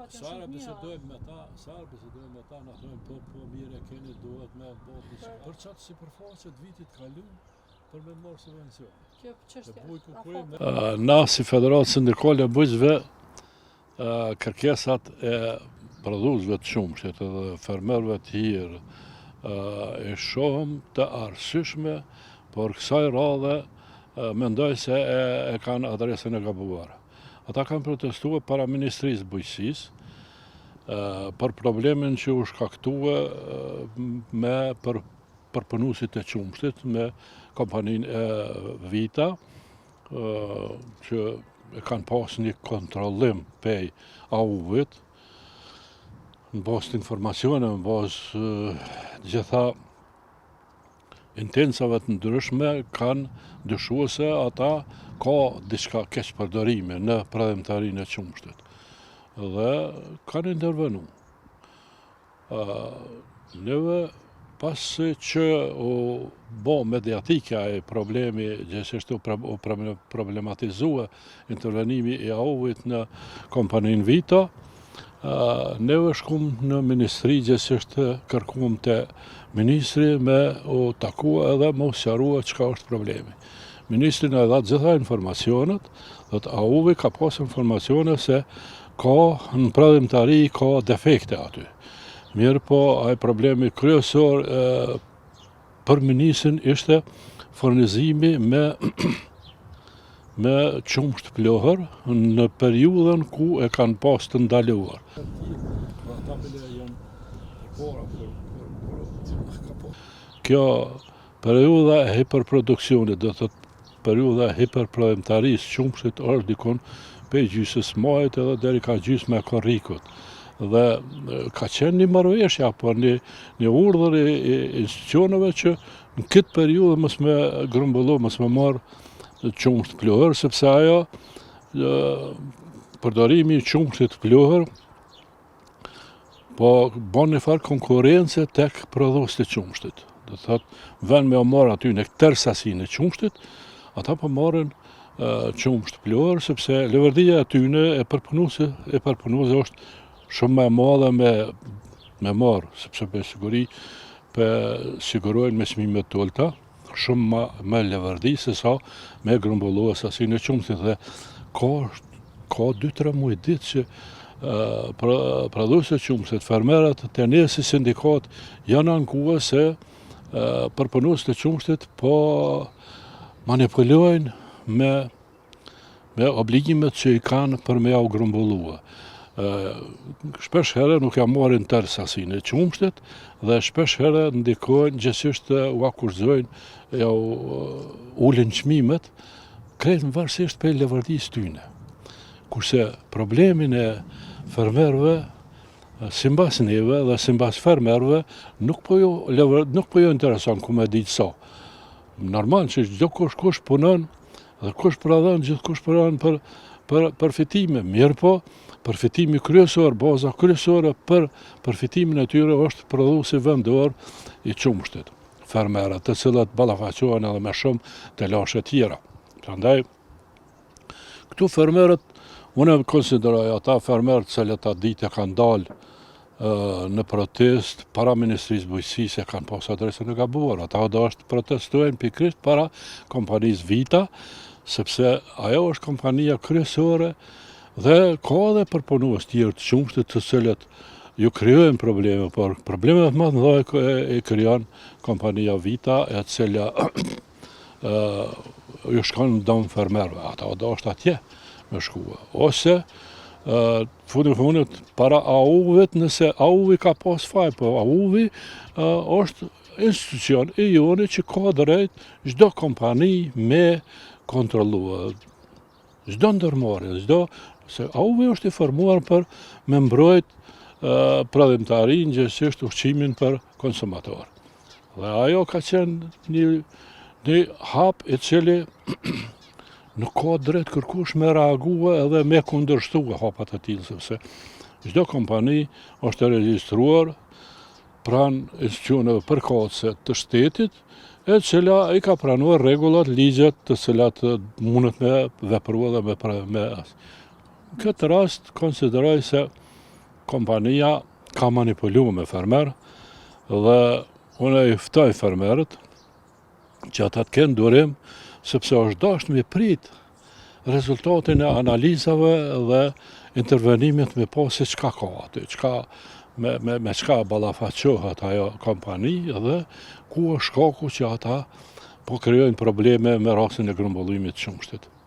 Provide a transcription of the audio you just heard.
Sara bisedojmë me ta, na thonë po mire keni duhet me botë për çatë sipërfaqe të vitit kalu për me marrë subvencione. Na si Federatë Sindikale e Bujqëve, kërkesat e prodhuesve të qumshtit edhe fermerëve të tjerë e shohëm të arsyeshme, por kësaj radhe mendoj se e kanë adresën e gabuar. Ata kanë protestuar para Ministrisë Bujqësisë për problemin që u shkaktua me përpunuesit e qumshtit me kompaninë e Vita, që e kanë pas një kontrollim pej AU-vit, në bazë të informacione, në bazë gjitha intensave të ndryshme, kanë dyshuar se ata ka diçka keqpërdorime në prodhimtarinë e qumshtit. Dhe kanë intervenu. Neve pasi që u bo mediatika e problemi, gjithsesi u problematizua intervenimi i AU-vit në kompaninë Vita, neve shkum në ministri gjithsesi kërkuam te ministri me u takua edhe me u sqarua çka është problemi. Ministri na dha gjitha informacionet, dhe AU-vi ka pas informacione se ka në prodhimtari ka defekte aty. Mirë po, ai problemi kryesor për ministrin ishte furnizimi me qumsht plohër në periudhën ku e kanë pas të ndaluar. Kjo periudha e hiperproduksionit, do thot periudha e hiperprodhimtarisë qumshtit është dikon pe gjysmës majit edhe deri ka gjysmë e korrikut. Dhe ka qenë një marrëveshje apo një urdhër i institucioneve që në këtë periudhë mos me grumbullu, mos me marrë qumsht plohër, sepse ajo përdorimi i qumshtit plohër po bën një farë konkurrence tek prodhuesit e qumshtit. Do thotë, vën me marrë aty në këtë sasinë e qumshtit, ata po marrin qumsht plohër, sepse lëvërdia e tyre e përpunuese është shumë më e madhe me marrë, sepse për siguri sigurojnë me çmime të ulta, shumë më lëvërdi se sa me grumbullu sasinë e qumshtit. Dhe ka 2-3 muaj ditë që prodhuesit e qumshtit, fermerët, të ne si sindikat janë ankuar se përpunuesit e qumshtit po manipulojnë me obligimet që i kanë për me ja u grumbullua. Shpesh herë nuk ja marrin tërë sasinë e qumshtit dhe shpesh herë ndikojnë gjithsesi u akuzojnë, ja ulin çmimet, krejt varësisht për lëvërdisë tyne. Kurse problemin e fermerëve, simbas neve dhe simbas fermerëve, nuk po jo intereson ku me ditë sa. Normal që çdo kush punon dhe kush prodhon, gjithkush prodhon për përfitime. Mirë po, përfitimi kryesor, baza kryesore për përfitimin e tyre është prodhuesi vendor i qumshtit, fermerët, të cilët ballafaqohen edhe me shumë të lashe tjera. Prandaj, këtu fermerët, unë konsideroj ata fermerët që ata ditë kanë dalë në protest para Ministrisë Bujqësisë, kanë pas adresën e gabuar. Ata do është protestojnë pikërisht para kompanisë Vita, sepse ajo është kompania kryesore dhe ka edhe përpunues tjerë të qumshtit të cilët ju krijojnë probleme, por problemet më të mëdha e krijon kompania Vita, e cila ju shkon në dom fermerëve. Ata do është atje me shkua. Ose fundit para AU-vit, nëse AU-vi ka pas faj, po AU-vi është institucion i joni që ka drejt çdo kompani me kontrollua, çdo ndërmarrje, se AU-vi është i formuar për me mbrojt prodhimtarinë, gjithsesi ushqimin për konsumator. Dhe ajo ka qenë një hap i cili nuk ka drejt kërkush me reagua edhe me kundërshtua hapat e tillë, sepse çdo kompani është e regjistruar pranë institucioneve përkatëse të shtetit, e cila i ka pranuar rregullat, ligjet të cilat mundet me veprua dhe me këtë rast konsideroj se kompania ka manipulu me fermer dhe unë i ftoj fermerët që ata të kenë durim, sepse është dashur me prit rezultatin e analizave dhe intervenimit me po se çka ka aty, me çka ballafaqohet ajo kompani dhe ku është shkaku që ata po krijojnë probleme me rastin e grumbullimit të qumshtit.